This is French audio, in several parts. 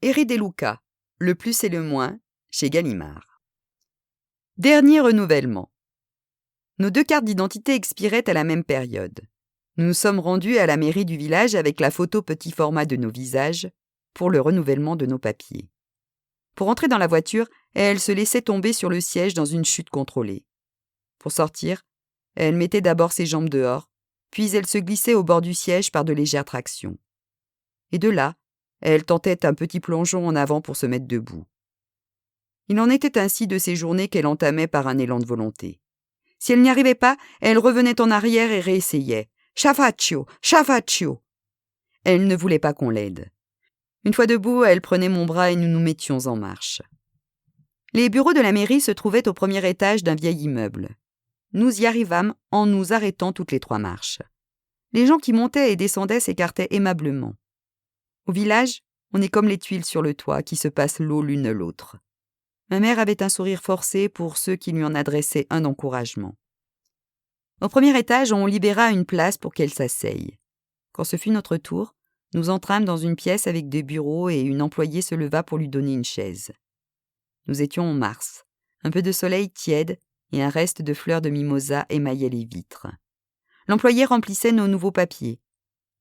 Eri De Luca, le plus et le moins, chez Gallimard. Dernier renouvellement. Nos 2 cartes d'identité expiraient à la même période. Nous nous sommes rendus à la mairie du village avec la photo petit format de nos visages pour le renouvellement de nos papiers. Pour entrer dans la voiture, elle se laissait tomber sur le siège dans une chute contrôlée. Pour sortir, elle mettait d'abord ses jambes dehors, puis elle se glissait au bord du siège par de légères tractions. Et de là, elle tentait un petit plongeon en avant pour se mettre debout. Il en était ainsi de ces journées qu'elle entamait par un élan de volonté. Si elle n'y arrivait pas, elle revenait en arrière et réessayait. « Chaffaccio, chaffaccio !» Elle ne voulait pas qu'on l'aide. Une fois debout, elle prenait mon bras et nous nous mettions en marche. Les bureaux de la mairie se trouvaient au premier étage d'un vieil immeuble. Nous y arrivâmes en nous arrêtant toutes les 3 marches. Les gens qui montaient et descendaient s'écartaient aimablement. Au village, on est comme les tuiles sur le toit qui se passent l'eau l'une l'autre. Ma mère avait un sourire forcé pour ceux qui lui en adressaient un encouragement. Au premier étage, on libéra une place pour qu'elle s'asseye. Quand ce fut notre tour, nous entrâmes dans une pièce avec des bureaux et une employée se leva pour lui donner une chaise. Nous étions en mars. Un peu de soleil tiède et un reste de fleurs de mimosa émaillaient les vitres. L'employé remplissait nos nouveaux papiers.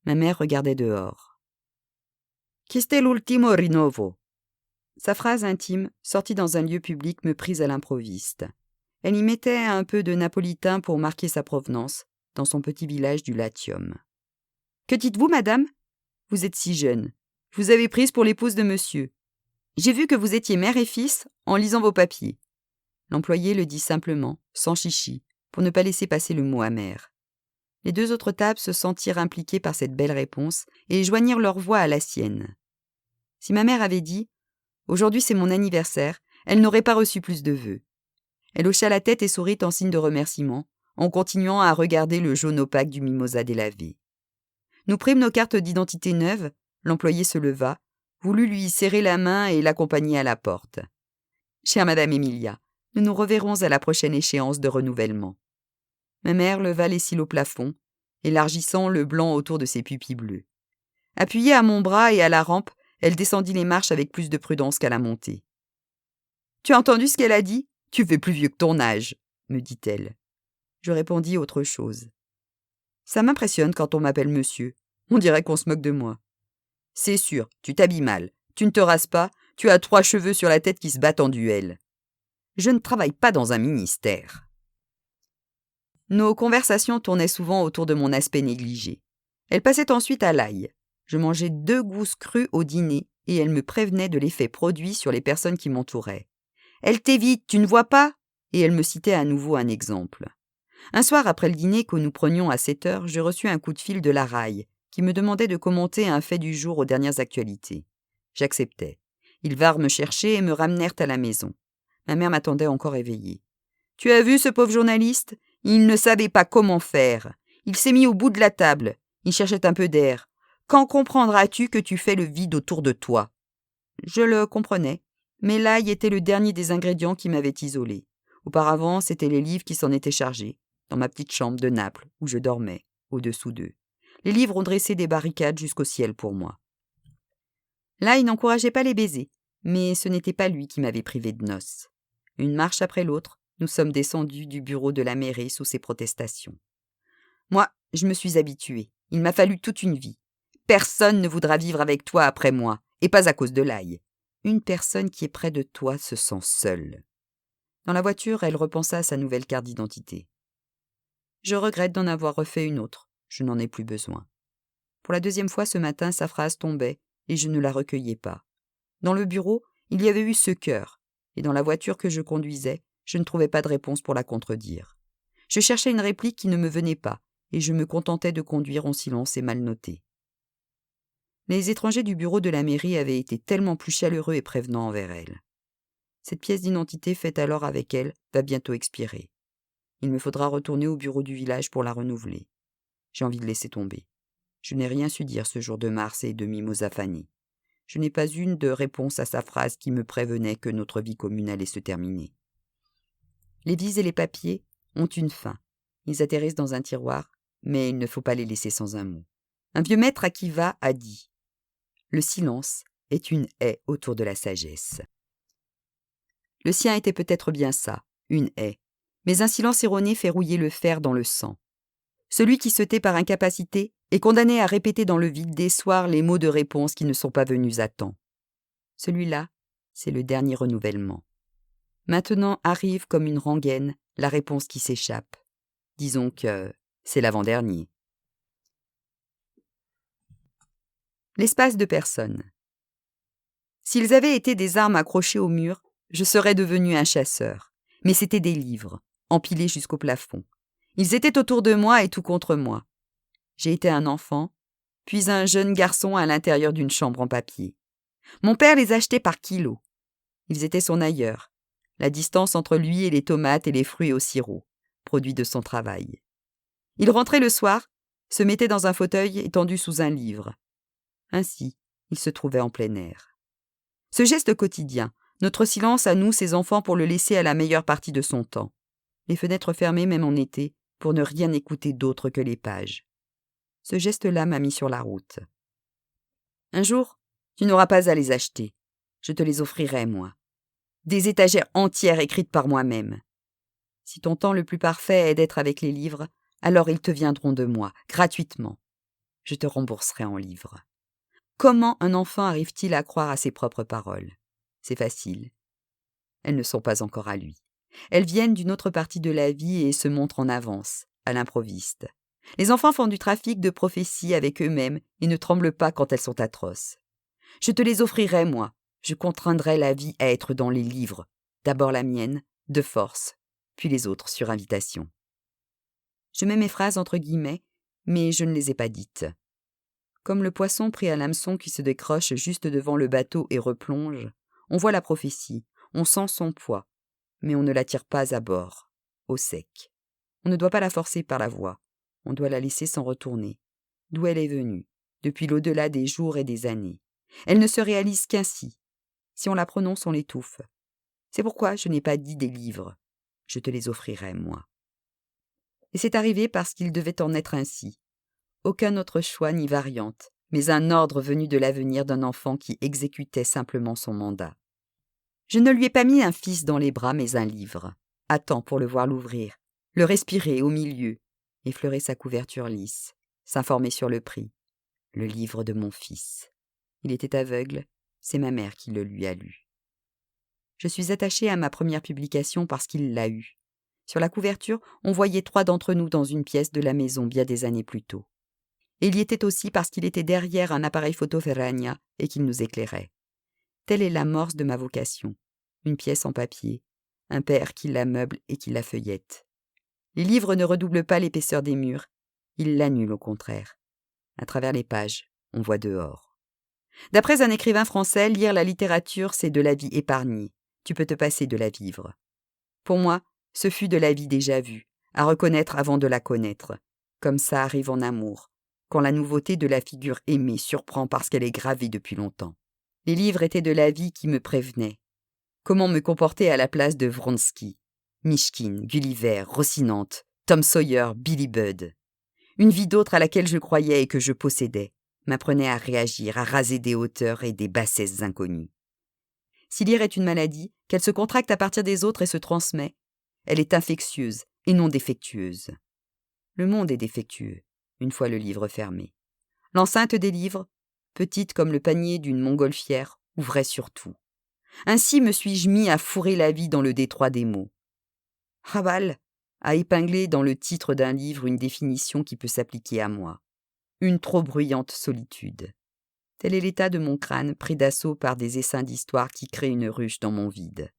Ma mère regardait dehors. « Queste l'ultimo rinnovo ?» Sa phrase intime, sortie dans un lieu public, me prit à l'improviste. Elle y mettait un peu de napolitain pour marquer sa provenance, dans son petit village du Latium. « Que dites-vous, madame ? Vous êtes si jeune. Je vous avais prise pour l'épouse de monsieur. J'ai vu que vous étiez mère et fils en lisant vos papiers. » L'employé le dit simplement, sans chichi, pour ne pas laisser passer le mot amer. Les 2 autres tables se sentirent impliquées par cette belle réponse et joignirent leur voix à la sienne. Si ma mère avait dit « Aujourd'hui c'est mon anniversaire », elle n'aurait pas reçu plus de vœux. Elle hocha la tête et sourit en signe de remerciement, en continuant à regarder le jaune opaque du mimosa délavé. Nous prîmes nos cartes d'identité neuves, l'employé se leva, voulut lui serrer la main et l'accompagner à la porte. « Chère Madame Emilia, nous nous reverrons à la prochaine échéance de renouvellement. » Ma mère leva les cils au plafond, élargissant le blanc autour de ses pupilles bleues. Appuyée à mon bras et à la rampe, elle descendit les marches avec plus de prudence qu'à la montée. « Tu as entendu ce qu'elle a dit ? Tu fais plus vieux que ton âge, » me dit-elle. Je répondis autre chose. « Ça m'impressionne quand on m'appelle monsieur. On dirait qu'on se moque de moi. »« C'est sûr, tu t'habilles mal. Tu ne te rases pas. Tu as 3 cheveux sur la tête qui se battent en duel. » Je ne travaille pas dans un ministère. Nos conversations tournaient souvent autour de mon aspect négligé. Elle passait ensuite à l'ail. Je mangeais 2 gousses crues au dîner et elle me prévenait de l'effet produit sur les personnes qui m'entouraient. « Elle t'évite, tu ne vois pas ?» Et elle me citait à nouveau un exemple. Un soir, après le dîner que nous prenions à 7 heures, je reçus un coup de fil de la RAI qui me demandait de commenter un fait du jour aux dernières actualités. J'acceptais. Ils vinrent me chercher et me ramenèrent à la maison. Ma mère m'attendait encore éveillée. « Tu as vu ce pauvre journaliste ? Il ne savait pas comment faire. Il s'est mis au bout de la table. Il cherchait un peu d'air. Quand comprendras-tu que tu fais le vide autour de toi ?» Je le comprenais, mais l'ail était le dernier des ingrédients qui m'avaient isolé. Auparavant, c'étaient les livres qui s'en étaient chargés, dans ma petite chambre de Naples, où je dormais, au-dessous d'eux. Les livres ont dressé des barricades jusqu'au ciel pour moi. L'ail n'encourageait pas les baisers, mais ce n'était pas lui qui m'avait privé de noces. Une marche après l'autre, nous sommes descendus du bureau de la mairie sous ses protestations. Moi, je me suis habituée. Il m'a fallu toute une vie. Personne ne voudra vivre avec toi après moi, et pas à cause de l'ail. Une personne qui est près de toi se sent seule. Dans la voiture, elle repensa à sa nouvelle carte d'identité. Je regrette d'en avoir refait une autre. Je n'en ai plus besoin. Pour la 2e fois ce matin, sa phrase tombait, et je ne la recueillais pas. Dans le bureau, il y avait eu ce cœur, et dans la voiture que je conduisais, je ne trouvais pas de réponse pour la contredire. Je cherchais une réplique qui ne me venait pas, et je me contentais de conduire en silence et mal noté. Les étrangers du bureau de la mairie avaient été tellement plus chaleureux et prévenants envers elle. Cette pièce d'identité faite alors avec elle va bientôt expirer. Il me faudra retourner au bureau du village pour la renouveler. J'ai envie de laisser tomber. Je n'ai rien su dire ce jour de mars et de mimosa fanée. Je n'ai pas une de réponse à sa phrase qui me prévenait que notre vie commune allait se terminer. Les vies et les papiers ont une fin. Ils atterrissent dans un tiroir, mais il ne faut pas les laisser sans un mot. Un vieux maître à qui va a dit « Le silence est une haie autour de la sagesse. Le sien était peut-être bien ça, une haie, mais un silence erroné fait rouiller le fer dans le sang. Celui qui se tait par incapacité est condamné à répéter dans le vide des soirs les mots de réponse qui ne sont pas venus à temps. Celui-là, c'est le dernier renouvellement. Maintenant arrive comme une rengaine la réponse qui s'échappe. Disons que c'est l'avant-dernier. L'espace de personnes. S'ils avaient été des armes accrochées au mur, je serais devenu un chasseur. Mais c'étaient des livres, empilés jusqu'au plafond. Ils étaient autour de moi et tout contre moi. J'ai été un enfant, puis un jeune garçon à l'intérieur d'une chambre en papier. Mon père les achetait par kilos. Ils étaient son aïeur, la distance entre lui et les tomates et les fruits au sirop, produit de son travail. Il rentrait le soir, se mettait dans un fauteuil étendu sous un livre. Ainsi, il se trouvait en plein air. Ce geste quotidien, notre silence à nous, ses enfants, pour le laisser à la meilleure partie de son temps. Les fenêtres fermées même en été, pour ne rien écouter d'autre que les pages. Ce geste-là m'a mis sur la route. Un jour, tu n'auras pas à les acheter. Je te les offrirai, moi. Des étagères entières écrites par moi-même. Si ton temps le plus parfait est d'être avec les livres, alors ils te viendront de moi, gratuitement. Je te rembourserai en livres. Comment un enfant arrive-t-il à croire à ses propres paroles? C'est facile. Elles ne sont pas encore à lui. Elles viennent d'une autre partie de la vie et se montrent en avance, à l'improviste. Les enfants font du trafic de prophéties avec eux-mêmes et ne tremblent pas quand elles sont atroces. Je te les offrirai, moi. Je contraindrai la vie à être dans les livres. D'abord la mienne, de force, puis les autres sur invitation. Je mets mes phrases entre guillemets, mais je ne les ai pas dites. Comme le poisson pris à l'hameçon qui se décroche juste devant le bateau et replonge, on voit la prophétie, on sent son poids, mais on ne la tire pas à bord, au sec. On ne doit pas la forcer par la voix, on doit la laisser s'en retourner, d'où elle est venue, depuis l'au-delà des jours et des années. Elle ne se réalise qu'ainsi. Si on la prononce, on l'étouffe. C'est pourquoi je n'ai pas dit des livres. Je te les offrirai, moi. Et c'est arrivé parce qu'il devait en être ainsi. Aucun autre choix ni variante, mais un ordre venu de l'avenir d'un enfant qui exécutait simplement son mandat. Je ne lui ai pas mis un fils dans les bras, mais un livre, à temps pour le voir l'ouvrir, le respirer au milieu, effleurer sa couverture lisse, s'informer sur le prix. Le livre de mon fils. Il était aveugle, c'est ma mère qui le lui a lu. Je suis attachée à ma première publication parce qu'il l'a eue. Sur la couverture, on voyait 3 d'entre nous dans une pièce de la maison bien des années plus tôt. Et il y était aussi parce qu'il était derrière un appareil photo Ferragna et qu'il nous éclairait. Telle est l'amorce de ma vocation. Une pièce en papier, un père qui la meuble et qui la feuillette. Les livres ne redoublent pas l'épaisseur des murs, ils l'annulent au contraire. À travers les pages, on voit dehors. D'après un écrivain français, lire la littérature, c'est de la vie épargnée. Tu peux te passer de la vivre. Pour moi, ce fut de la vie déjà vue, à reconnaître avant de la connaître. Comme ça arrive en amour, quand la nouveauté de la figure aimée surprend parce qu'elle est gravée depuis longtemps. Les livres étaient de la vie qui me prévenait. Comment me comporter à la place de Vronsky, Mishkin, Gulliver, Rocinante, Tom Sawyer, Billy Budd. Une vie d'autre à laquelle je croyais et que je possédais m'apprenait à réagir, à raser des hauteurs et des bassesses inconnues. Si lire est une maladie, qu'elle se contracte à partir des autres et se transmet, elle est infectieuse et non défectueuse. Le monde est défectueux, une fois le livre fermé. L'enceinte des livres, petite comme le panier d'une montgolfière, ouvrait sur tout. Ainsi me suis-je mis à fourrer la vie dans le détroit des mots. Raval a épinglé dans le titre d'un livre une définition qui peut s'appliquer à moi. Une trop bruyante solitude. Tel est l'état de mon crâne pris d'assaut par des essaims d'histoire qui créent une ruche dans mon vide.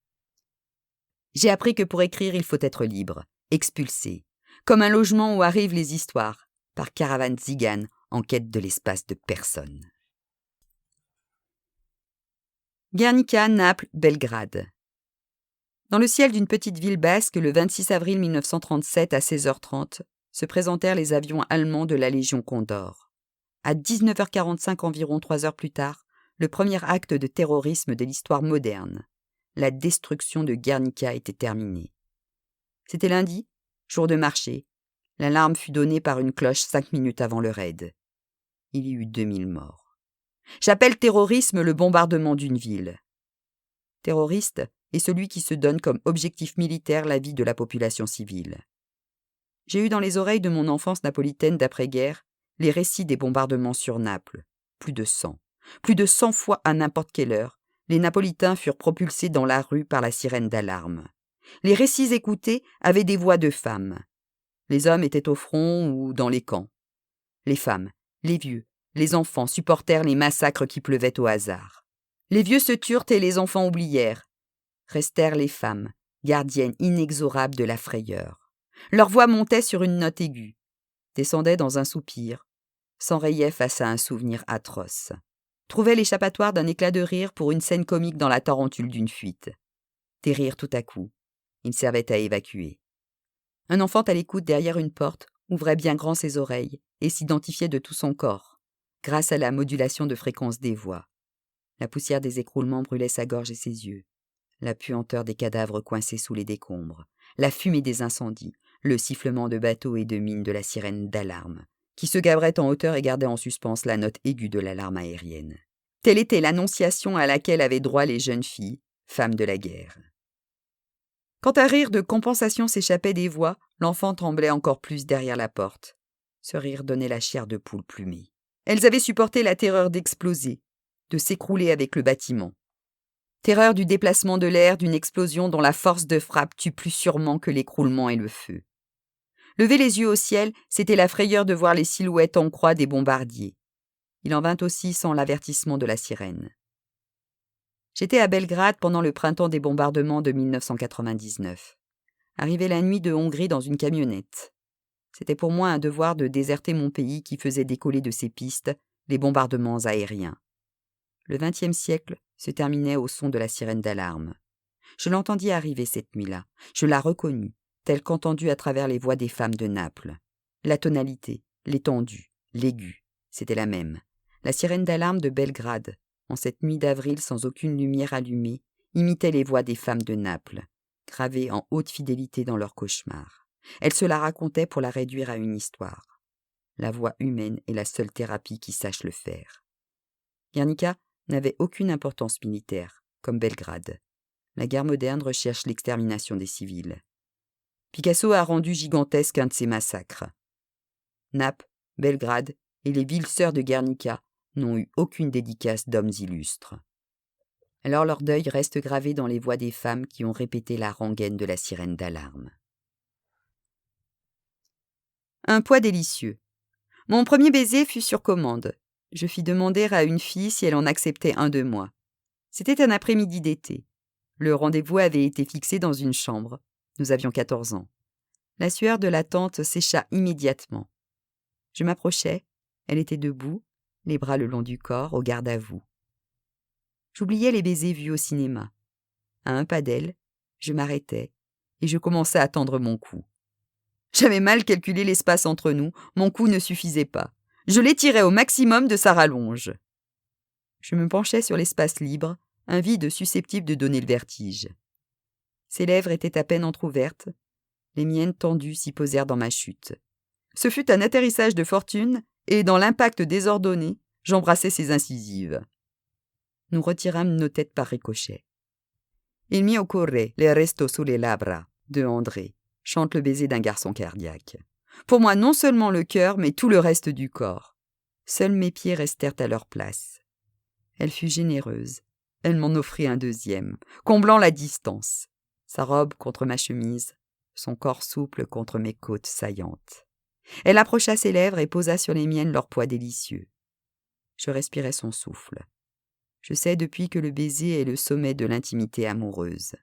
J'ai appris que pour écrire, il faut être libre, expulsé, comme un logement où arrivent les histoires, par caravanes tziganes en quête de l'espace de personne. Guernica, Naples, Belgrade. Dans le ciel d'une petite ville basque, le 26 avril 1937 à 16h30, se présentèrent les avions allemands de la Légion Condor. À 19h45 environ, 3 heures plus tard, le premier acte de terrorisme de l'histoire moderne. La destruction de Guernica était terminée. C'était lundi, jour de marché. L'alarme fut donnée par une cloche 5 minutes avant le raid. Il y eut 2000 morts. J'appelle terrorisme le bombardement d'une ville. Terroriste est celui qui se donne comme objectif militaire la vie de la population civile. J'ai eu dans les oreilles de mon enfance napolitaine d'après-guerre les récits des bombardements sur Naples. Plus de 100. Plus de 100 fois à n'importe quelle heure, les Napolitains furent propulsés dans la rue par la sirène d'alarme. Les récits écoutés avaient des voix de femmes. Les hommes étaient au front ou dans les camps. Les femmes, les vieux, les enfants supportèrent les massacres qui pleuvaient au hasard. Les vieux se turent et les enfants oublièrent. Restèrent les femmes, gardiennes inexorables de la frayeur. Leur voix montait sur une note aiguë, descendait dans un soupir, s'enrayait face à un souvenir atroce, trouvait l'échappatoire d'un éclat de rire pour une scène comique dans la tarentule d'une fuite. Des rires tout à coup, ils servaient à évacuer. Un enfant à l'écoute derrière une porte ouvrait bien grand ses oreilles et s'identifiait de tout son corps, grâce à la modulation de fréquence des voix. La poussière des écroulements brûlait sa gorge et ses yeux. La puanteur des cadavres coincés sous les décombres, la fumée des incendies, le sifflement de bateaux et de mines de la sirène d'alarme, qui se gabrait en hauteur et gardait en suspens la note aiguë de l'alarme aérienne. Telle était l'annonciation à laquelle avaient droit les jeunes filles, femmes de la guerre. Quand un rire de compensation s'échappait des voix, l'enfant tremblait encore plus derrière la porte. Ce rire donnait la chair de poule plumée. Elles avaient supporté la terreur d'exploser, de s'écrouler avec le bâtiment. Terreur du déplacement de l'air d'une explosion dont la force de frappe tue plus sûrement que l'écroulement et le feu. Lever les yeux au ciel, c'était la frayeur de voir les silhouettes en croix des bombardiers. Il en vint aussi sans l'avertissement de la sirène. J'étais à Belgrade pendant le printemps des bombardements de 1999. Arrivé la nuit de Hongrie dans une camionnette. C'était pour moi un devoir de déserter mon pays qui faisait décoller de ses pistes les bombardements aériens. Le XXe siècle se terminait au son de la sirène d'alarme. Je l'entendis arriver cette nuit-là. Je la reconnus, telle qu'entendue à travers les voix des femmes de Naples. La tonalité, l'étendue, l'aigu, c'était la même. La sirène d'alarme de Belgrade, en cette nuit d'avril sans aucune lumière allumée, imitait les voix des femmes de Naples, gravées en haute fidélité dans leurs cauchemars. Elle se la racontait pour la réduire à une histoire. La voix humaine est la seule thérapie qui sache le faire. Guernica n'avait aucune importance militaire, comme Belgrade. La guerre moderne recherche l'extermination des civils. Picasso a rendu gigantesque un de ces massacres. Naples, Belgrade et les villes sœurs de Guernica n'ont eu aucune dédicace d'hommes illustres. Alors leur deuil reste gravé dans les voix des femmes qui ont répété la rengaine de la sirène d'alarme. Un poids délicieux. Mon premier baiser fut sur commande. Je fis demander à une fille si elle en acceptait un de moi. C'était un après-midi d'été. Le rendez-vous avait été fixé dans une chambre. Nous avions 14 ans. La sueur de l'attente sécha immédiatement. Je m'approchai, elle était debout, les bras le long du corps, au garde à vous. J'oubliais les baisers vus au cinéma. À un pas d'elle, je m'arrêtai et je commençai à tendre mon cou. J'avais mal calculé l'espace entre nous, mon cou ne suffisait pas. Je l'étirais au maximum de sa rallonge. Je me penchai sur l'espace libre, un vide susceptible de donner le vertige. Ses lèvres étaient à peine entr'ouvertes, les miennes tendues s'y posèrent dans ma chute. Ce fut un atterrissage de fortune, et dans l'impact désordonné, j'embrassai ses incisives. Nous retirâmes nos têtes par ricochet. Il mio cuore le resto sulle labbra de André, chante le baiser d'un garçon cardiaque. Pour moi, non seulement le cœur, mais tout le reste du corps. Seuls mes pieds restèrent à leur place. Elle fut généreuse. Elle m'en offrit un deuxième, comblant la distance. Sa robe contre ma chemise, son corps souple contre mes côtes saillantes. Elle approcha ses lèvres et posa sur les miennes leur poids délicieux. Je respirais son souffle. Je sais depuis que le baiser est le sommet de l'intimité amoureuse.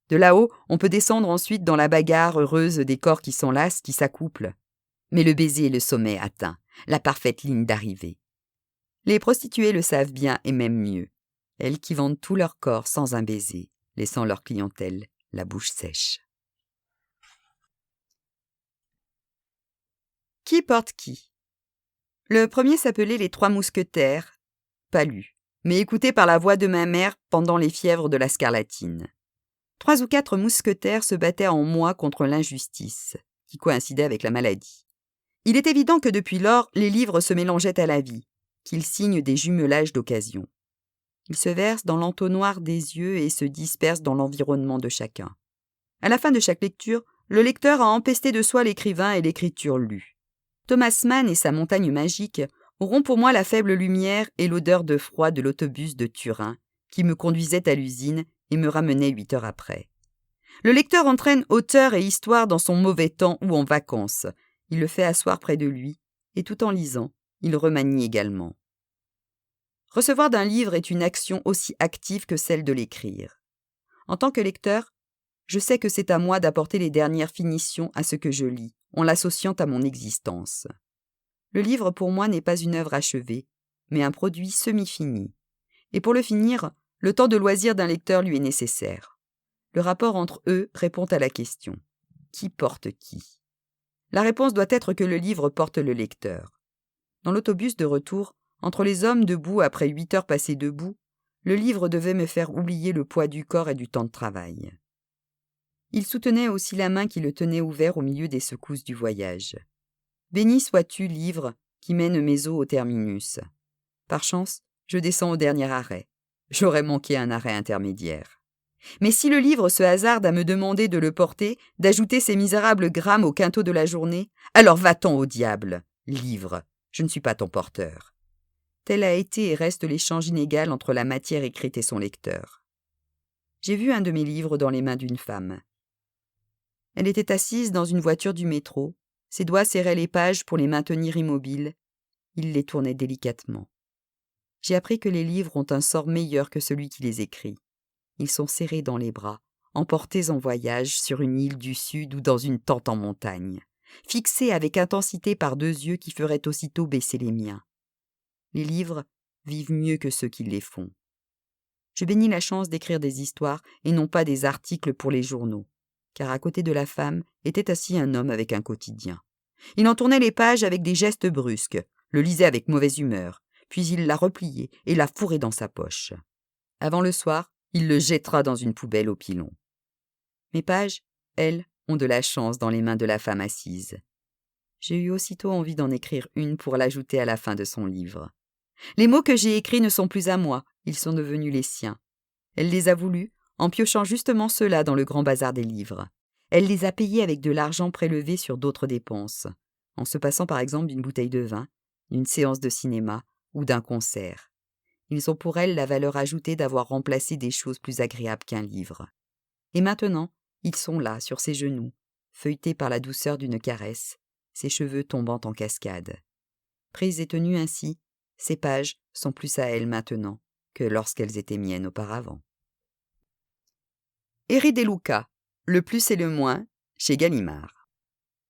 De là-haut, on peut descendre ensuite dans la bagarre heureuse des corps qui s'enlacent, qui s'accouplent. Mais le baiser est le sommet atteint, la parfaite ligne d'arrivée. Les prostituées le savent bien et même mieux. Elles qui vendent tout leur corps sans un baiser, laissant leur clientèle la bouche sèche. Qui porte qui? Le premier s'appelait Les Trois Mousquetaires, pas lu, mais écouté par la voix de ma mère pendant les fièvres de la scarlatine. 3 ou 4 mousquetaires se battaient en moi contre l'injustice, qui coïncidait avec la maladie. Il est évident que depuis lors, les livres se mélangeaient à la vie. qu'ils signent des jumelages d'occasion. Ils se versent dans l'entonnoir des yeux et se dispersent dans l'environnement de chacun. À la fin de chaque lecture, le lecteur a empesté de soi l'écrivain et l'écriture lue. Thomas Mann et sa montagne magique auront pour moi la faible lumière et l'odeur de froid de l'autobus de Turin qui me conduisait à l'usine et me ramenait 8 heures après. Le lecteur entraîne auteur et histoire dans son mauvais temps ou en vacances. Il le fait asseoir près de lui et tout en lisant, il remanie également. Recevoir d'un livre est une action aussi active que celle de l'écrire. En tant que lecteur, je sais que c'est à moi d'apporter les dernières finitions à ce que je lis, en l'associant à mon existence. Le livre, pour moi, n'est pas une œuvre achevée, mais un produit semi-fini. Et pour le finir, le temps de loisir d'un lecteur lui est nécessaire. Le rapport entre eux répond à la question « Qui porte qui ?» La réponse doit être que le livre porte le lecteur. Dans l'autobus de retour, entre les hommes debout après 8 heures passées debout, le livre devait me faire oublier le poids du corps et du temps de travail. Il soutenait aussi la main qui le tenait ouvert au milieu des secousses du voyage. Béni sois-tu, livre, qui mène mes os au terminus. Par chance, je descends au dernier arrêt. J'aurais manqué un arrêt intermédiaire. Mais si le livre se hasarde à me demander de le porter, d'ajouter ces misérables grammes au quinto de la journée, alors va-t'en au diable, livre, je ne suis pas ton porteur. Tel a été et reste l'échange inégal entre la matière écrite et son lecteur. J'ai vu un de mes livres dans les mains d'une femme. Elle était assise dans une voiture du métro, ses doigts serraient les pages pour les maintenir immobiles, il les tournait délicatement. J'ai appris que les livres ont un sort meilleur que celui qui les écrit. Ils sont serrés dans les bras, emportés en voyage sur une île du sud ou dans une tente en montagne, fixés avec intensité par 2 yeux qui feraient aussitôt baisser les miens. Les livres vivent mieux que ceux qui les font. Je bénis la chance d'écrire des histoires et non pas des articles pour les journaux, car à côté de la femme était assis un homme avec un quotidien. Il en tournait les pages avec des gestes brusques, le lisait avec mauvaise humeur, puis il l'a replié et l'a fourré dans sa poche. Avant le soir, il le jettera dans une poubelle au pilon. Mes pages, elles, ont de la chance dans les mains de la femme assise. J'ai eu aussitôt envie d'en écrire une pour l'ajouter à la fin de son livre. Les mots que j'ai écrits ne sont plus à moi, ils sont devenus les siens. Elle les a voulus, en piochant justement ceux-là dans le grand bazar des livres. Elle les a payés avec de l'argent prélevé sur d'autres dépenses, en se passant par exemple d'une bouteille de vin, d'une séance de cinéma ou d'un concert. Ils ont pour elle la valeur ajoutée d'avoir remplacé des choses plus agréables qu'un livre. Et maintenant, ils sont là, sur ses genoux, feuilletés par la douceur d'une caresse, ses cheveux tombant en cascade. Prises et tenues ainsi, ces pages sont plus à elle maintenant que lorsqu'elles étaient miennes auparavant. Eri De Luca, Le plus et le moins, chez Gallimard.